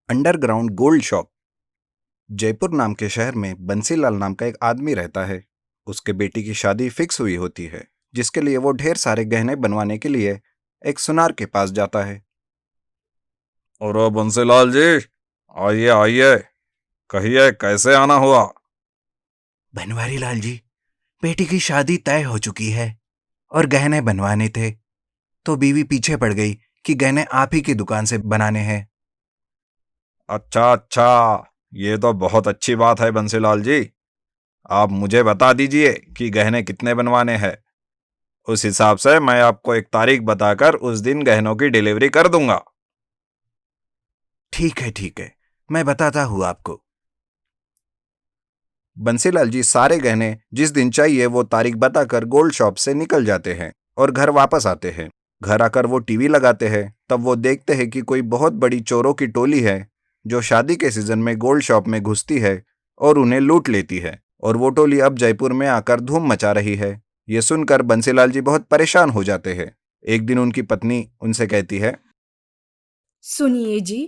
Underground gold shop. Jaipur नाम के शहर में बंसीलाल नाम का एक आदमी रहता है। उसके बेटी की शादी फिक्स हुई होती है, जिसके लिए वो ढेर सारे गहने बनवाने के लिए एक सुनार के पास जाता है। अरे बंसीलाल जी, आइए आइए, कहिए कैसे आना हुआ। बनवारी लाल जी, बेटी की शादी तय हो चुकी है और गहने बनवाने थे, तो बीवी पीछे पड़ गई कि गहने आप ही की दुकान से बनाने हैं। अच्छा अच्छा, ये तो बहुत अच्छी बात है बंसीलाल जी। आप मुझे बता दीजिए कि गहने कितने बनवाने हैं। उस हिसाब से मैं आपको एक तारीख बताकर उस दिन गहनों की डिलीवरी कर दूंगा। ठीक है, मैं बताता हूँ आपको। बंसीलाल जी सारे गहने जिस दिन चाहिए वो तारीख बताकर गोल्ड शॉप से निकल जाते हैं और घर वापस आते हैं। घर आकर वो टीवी लगाते हैं, तब वो देखते हैं कि कोई बहुत बड़ी चोरों की टोली है जो शादी के सीजन में गोल्ड शॉप में घुसती है और उन्हें लूट लेती है। और वो टोली अब जयपुर में आकर धूम मचा रही है। ये सुनकर बंसीलाल जी बहुत परेशान हो जाते हैं। एक दिन उनकी पत्नी उनसे कहती है, सुनिए जी,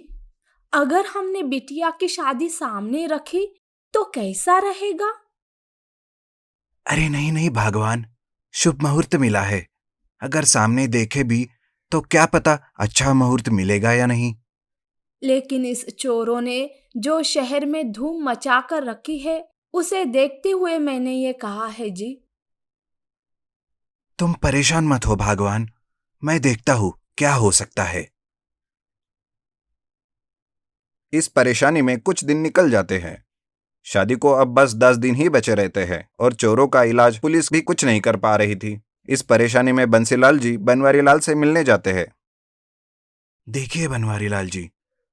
अगर हमने बिटिया की शादी सामने रखी तो कैसा रहेगा? अरे नहीं नहीं भगवान, शुभ मुहूर्त मिला है। अगर सामने देखे भी तो क्या पता अच्छा मुहूर्त मिलेगा या नहीं। लेकिन इस चोरों ने जो शहर में धूम मचा कर रखी है, उसे देखते हुए मैंने ये कहा है जी। तुम परेशान मत हो भगवान, मैं देखता हूं क्या हो सकता है। इस परेशानी में कुछ दिन निकल जाते हैं। शादी को अब बस 10 दिन ही बचे रहते हैं और चोरों का इलाज पुलिस भी कुछ नहीं कर पा रही थी। इस परेशानी में बंसीलाल जी बनवारी लाल से मिलने जाते हैं। देखिए बनवारी लाल जी,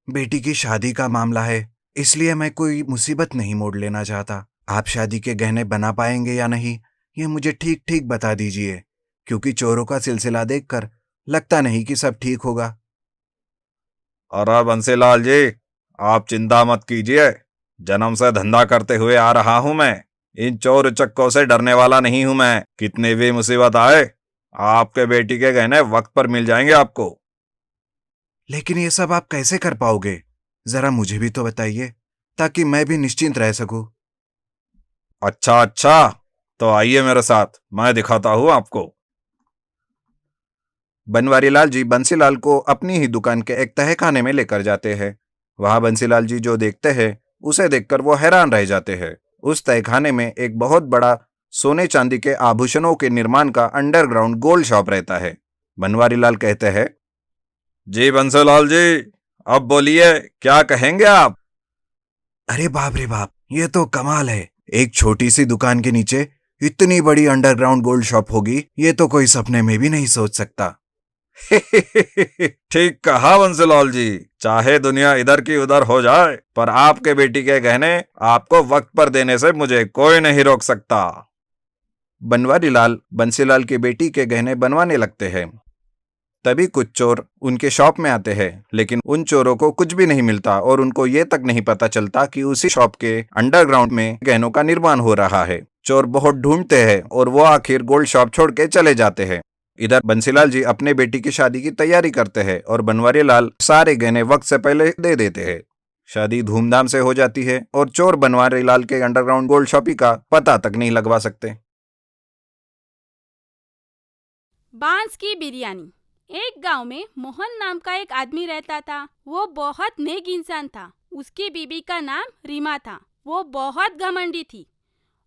बेटी की शादी का मामला है, इसलिए मैं कोई मुसीबत नहीं मोड़ लेना चाहता। आप शादी के गहने बना पाएंगे या नहीं, ये मुझे ठीक ठीक बता दीजिए, क्योंकि चोरों का सिलसिला देखकर लगता नहीं कि सब ठीक होगा। अरे बंसीलाल जी, आप चिंता मत कीजिए। जन्म से धंधा करते हुए आ रहा हूं मैं। इन चोर उचक्कों से डरने वाला नहीं हूं मैं। कितनी भी मुसीबत आए, आपके बेटी के गहने वक्त पर मिल जाएंगे आपको। लेकिन ये सब आप कैसे कर पाओगे, जरा मुझे भी तो बताइए, ताकि मैं भी निश्चिंत रह सकूं। अच्छा अच्छा, तो आइए मेरे साथ, मैं दिखाता हूं आपको। बनवारीलाल जी बंसीलाल को अपनी ही दुकान के एक तहखाने में लेकर जाते हैं। वहां बंसीलाल जी जो देखते हैं उसे देखकर वो हैरान रह जाते हैं। उस तहखाने में एक बहुत बड़ा सोने चांदी के आभूषणों के निर्माण का अंडरग्राउंड गोल्ड शॉप रहता है। बनवारीलाल कहते हैं, जी बंसीलाल जी, अब बोलिए क्या कहेंगे आप। अरे बाप रे बाप, ये तो कमाल है। एक छोटी सी दुकान के नीचे इतनी बड़ी अंडरग्राउंड गोल्ड शॉप होगी, ये तो कोई सपने में भी नहीं सोच सकता। ठीक कहा बंसीलाल जी। चाहे दुनिया इधर की उधर हो जाए, पर आपके बेटी के गहने आपको वक्त पर देने से मुझे कोई नहीं रोक सकता। बनवारीलाल बंसीलाल की बेटी के गहने बनवाने लगते हैं। तभी कुछ चोर उनके शॉप में आते हैं, लेकिन उन चोरों को कुछ भी नहीं मिलता और उनको ये तक नहीं पता चलता कि उसी शॉप के अंडरग्राउंड में गहनों का निर्माण हो रहा है। चोर बहुत ढूंढते हैं और वो आखिर गोल्ड शॉप छोड़ के चले जाते हैं। इधर बंसीलाल जी अपने बेटी की शादी की तैयारी करते हैं और बनवारीलाल सारे गहने वक्त से पहले दे देते हैं। शादी धूमधाम से हो जाती है और चोर बनवारीलाल के अंडरग्राउंड गोल्ड शॉपी का पता तक नहीं लगवा सकते। बांस की बिरयानी। एक गांव में मोहन नाम का एक आदमी रहता था। वो बहुत नेक इंसान था। उसकी बीबी का नाम रीमा था। वो बहुत घमंडी थी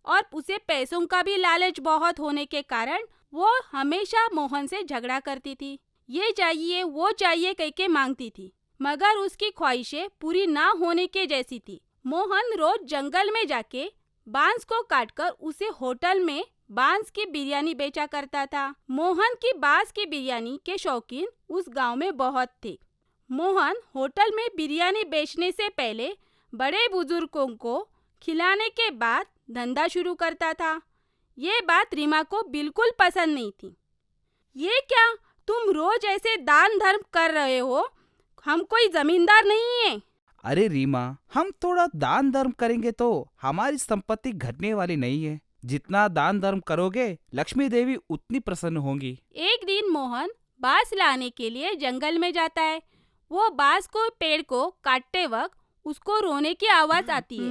और उसे पैसों का भी लालच बहुत होने के कारण वो हमेशा मोहन से झगड़ा करती थी। ये चाहिए वो चाहिए कह के मांगती थी, मगर उसकी ख्वाहिशें पूरी ना होने के जैसी थी। मोहन रोज जंगल में जाके बांस को काटकर उसे होटल में बांस की बिरयानी बेचा करता था। मोहन की बांस की बिरयानी के शौकीन उस गांव में बहुत थे। मोहन होटल में बिरयानी बेचने से पहले बड़े बुजुर्गों को खिलाने के बाद धंधा शुरू करता था। ये बात रीमा को बिल्कुल पसंद नहीं थी। ये क्या, तुम रोज ऐसे दान धर्म कर रहे हो? हम कोई जमींदार नहीं है। अरे रीमा, हम थोड़ा दान धर्म करेंगे तो हमारी संपत्ति घटने वाली नहीं है। जितना दान धर्म करोगे लक्ष्मी देवी उतनी प्रसन्न होंगी। एक दिन मोहन बांस लाने के लिए जंगल में जाता है। वो बांस को पेड़ को काटते वक्त उसको रोने की आवाज आती है।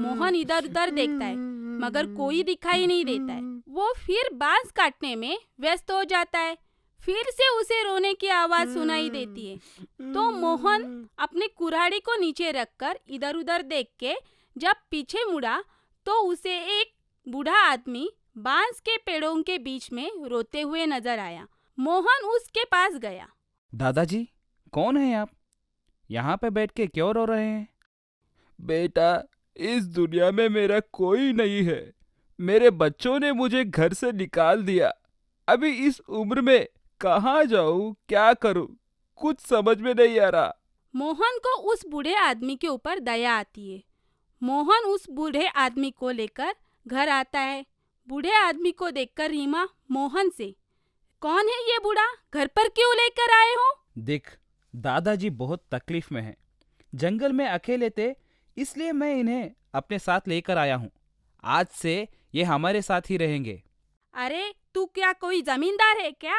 मोहन इधर उधर देखता है मगर कोई दिखाई नहीं देता है। वो फिर बांस काटने में व्यस्त हो जाता है। फिर से उसे रोने की आवाज सुनाई देती है। तो मोहन अपने कुल्हाड़ी को नीचे रखकर इधर उधर देख के जब पीछे मुड़ा तो उसे एक बूढ़ा आदमी बांस के पेड़ों के बीच में रोते हुए नजर आया। मोहन उसके पास गया। दादाजी, कौन है आप? यहाँ पे बैठ के क्यों रो रहे हैं? बेटा, इस दुनिया में मेरा कोई नहीं है। मेरे बच्चों ने मुझे घर से निकाल दिया। अभी इस उम्र में कहाँ जाऊँ, क्या करूँ, कुछ समझ में नहीं आ रहा। मोहन को उस बूढ़े आदमी के ऊपर दया आती है। मोहन उस बूढ़े आदमी को लेकर घर आता है। बूढ़े आदमी को देखकर रीमा मोहन से, कौन है ये बूढ़ा, घर पर क्यों लेकर आए हो? देख, दादाजी बहुत तकलीफ में हैं। जंगल में अकेले थे, इसलिए मैं इन्हें अपने साथ लेकर आया हूँ। आज से ये हमारे साथ ही रहेंगे। अरे तू क्या कोई जमींदार है क्या?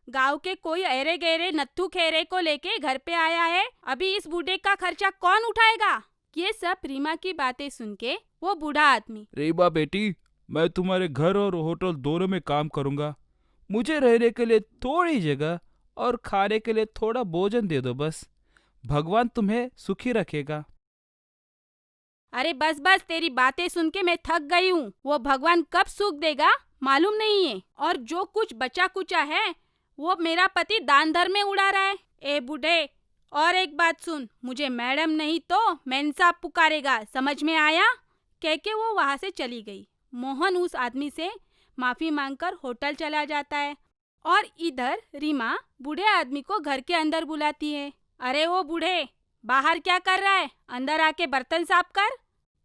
गांव के कोई अरे गहरे नत्थु खेरे को लेके घर पे आया है। अभी इस बूढ़े का खर्चा कौन उठाएगा? ये सब रीमा की बातें सुन के वो बूढ़ा आदमी, रीमा बेटी, मैं तुम्हारे घर और होटल दोनों में काम करूंगा। मुझे रहने के लिए थोड़ी जगह और खाने के लिए थोड़ा भोजन दे दो बस। भगवान तुम्हें सुखी रखेगा। अरे बस बस, तेरी बातें सुन के मैं थक गई हूँ। वो भगवान कब सुख देगा मालूम नहीं है, और जो कुछ बचा कुचा है वो मेरा पति दान धर्म में उड़ा रहा है। ए बूढ़े, और एक बात सुन, मुझे मैडम नहीं तो मैन साहब पुकारेगा, समझ में आया? कह के वो वहां से चली गई। मोहन उस आदमी से माफी मांगकर होटल चला जाता है और इधर रीमा बूढ़े आदमी को घर के अंदर बुलाती है। अरे वो बूढ़े, बाहर क्या कर रहा है, अंदर आके बर्तन साफ कर।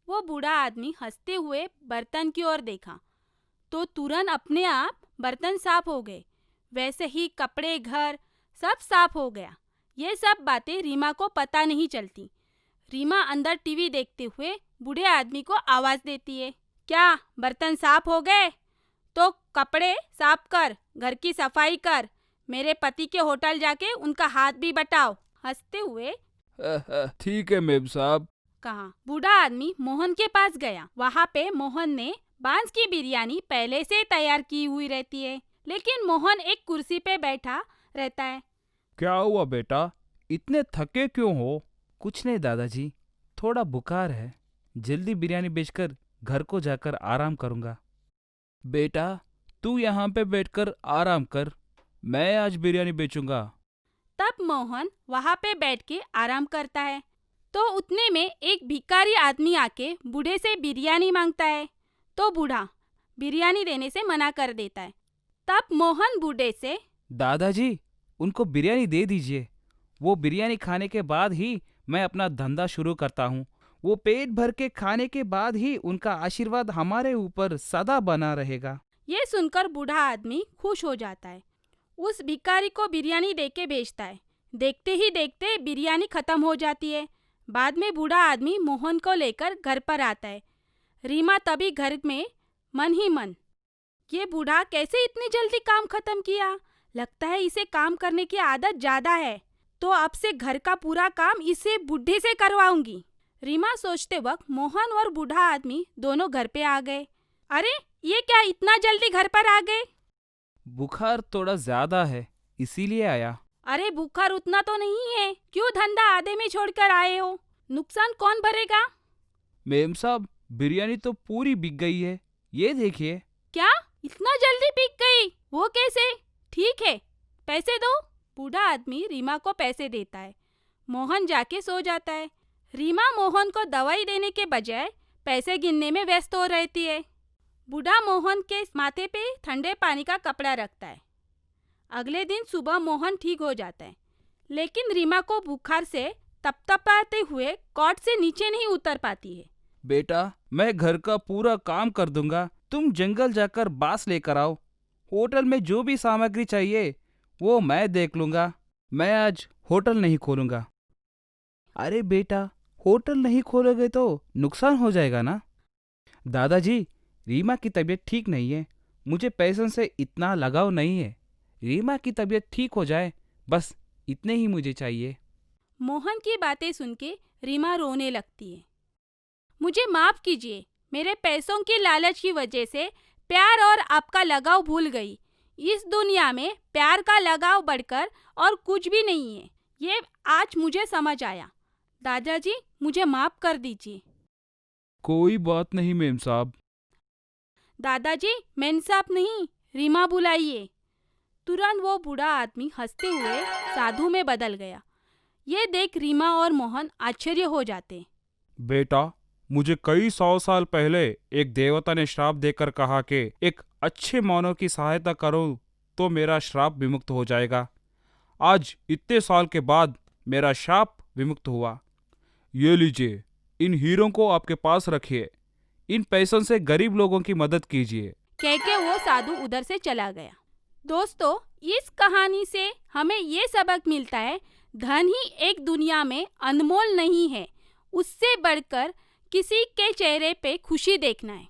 वो बूढ़ा आदमी हंसते हुए बर्तन की ओर देखा तो तुरंत अपने आप बर्तन साफ हो गए। वैसे ही कपड़े, घर सब साफ हो गया। ये सब बातें रीमा को पता नहीं चलती। रीमा अंदर टीवी देखते हुए बूढ़े आदमी को आवाज देती है, क्या बर्तन साफ हो गए? तो कपड़े साफ कर, घर की सफाई कर, मेरे पति के होटल जाके उनका हाथ भी बटाओ। हंसते हुए ठीक है मेम साहब, कहा। बूढ़ा आदमी मोहन के पास गया। वहाँ पे मोहन ने बांस की बिरयानी पहले से तैयार की हुई रहती है, लेकिन मोहन एक कुर्सी पे बैठा रहता है। क्या हुआ बेटा, इतने थके क्यों हो? कुछ नहीं दादाजी, थोड़ा बुखार है। जल्दी बिरयानी बेचकर घर को जाकर आराम करूंगा। बेटा, तू यहाँ पे बैठकर आराम कर, मैं आज बिरयानी बेचूंगा। तब मोहन वहाँ पे बैठ के आराम करता है तो उतने में एक भिखारी आदमी आके बूढ़े से बिरयानी मांगता है। तो बूढ़ा बिरयानी देने से मना कर देता है। तब मोहन बूढ़े से, दादाजी, उनको बिरयानी दे दीजिए। वो बिरयानी खाने के बाद ही मैं अपना धंधा शुरू करता हूँ। वो पेट भर के खाने के बाद ही उनका आशीर्वाद हमारे ऊपर सदा बना रहेगा। ये सुनकर बूढ़ा आदमी खुश हो जाता है। उस भिखारी को बिरयानी देके भेजता है। देखते ही देखते बिरयानी खत्म हो जाती है। बाद में बूढ़ा आदमी मोहन को लेकर घर पर आता है। रीमा तभी घर में मन ही मन, ये बूढ़ा कैसे इतनी जल्दी काम खत्म किया? लगता है इसे काम करने की आदत ज्यादा है, तो अब से घर का पूरा काम इसे बूढ़े से करवाऊंगी। रीमा सोचते वक्त मोहन और बूढ़ा आदमी दोनों घर पे आ गए। अरे ये क्या, इतना जल्दी घर पर आ गए? बुखार थोड़ा ज्यादा है, इसीलिए आया। अरे बुखार उतना तो नहीं है, क्यों धंधा आधे में छोड़कर आए हो? नुकसान कौन भरेगा? मेम साहब, बिरयानी तो पूरी बिक गई है, ये देखिए। क्या, इतना जल्दी बिक गई? वो कैसे? ठीक है, पैसे दो। बूढ़ा आदमी रीमा को पैसे देता है। मोहन जाके सो जाता है। रीमा मोहन को दवाई देने के बजाय पैसे गिनने में व्यस्त हो रहती है। बूढ़ा मोहन के माथे पे ठंडे पानी का कपड़ा रखता है। अगले दिन सुबह मोहन ठीक हो जाता है, लेकिन रीमा को बुखार से तपतपाते हुए कॉट से नीचे नहीं उतर पाती है। बेटा, मैं घर का पूरा काम कर दूंगा, तुम जंगल जाकर बांस लेकर आओ। होटल में जो भी सामग्री चाहिए वो मैं देख लूंगा। मैं आज होटल नहीं खोलूंगा। अरे बेटा, होटल नहीं खोलोगे तो नुकसान हो जाएगा ना। दादाजी, रीमा की तबीयत ठीक नहीं है, मुझे पैसों से इतना लगाव नहीं है। रीमा की तबीयत ठीक हो जाए, बस इतने ही मुझे चाहिए। मोहन की बातें सुन के रीमा रोने लगती है। मुझे माफ कीजिए, मेरे पैसों की लालच की वजह से प्यार और आपका लगाव भूल गई। इस दुनिया में प्यार का लगाव बढ़कर और कुछ भी नहीं है, ये आज मुझे समझ आया। दादाजी, मुझे माफ कर दीजिए। कोई बात नहीं मेम साहब। दादाजी, मेम साहब नहीं, रीमा बुलाइए। तुरंत वो बूढ़ा आदमी हंसते हुए साधु में बदल गया। ये देख रीमा और मोहन आश्चर्य हो जाते। बेटा, मुझे कई 100 साल पहले एक देवता ने श्राप देकर कहा कि एक अच्छे मानव की सहायता करो तो मेरा श्राप विमुक्त हो जाएगा। आज इतने साल के बाद मेरा श्राप विमुक्त हुआ। ये लीजिए, इन हीरों को आपके पास रखिए। इन पैसों से गरीब लोगों की मदद कीजिए। कह के वो साधु उधर से चला गया। दोस्तों, इस कहानी से हमें ये सबक मिलता है, धन ही एक दुनिया में अनमोल नहीं है, उससे बढ़कर किसी के चेहरे पे खुशी देखना है।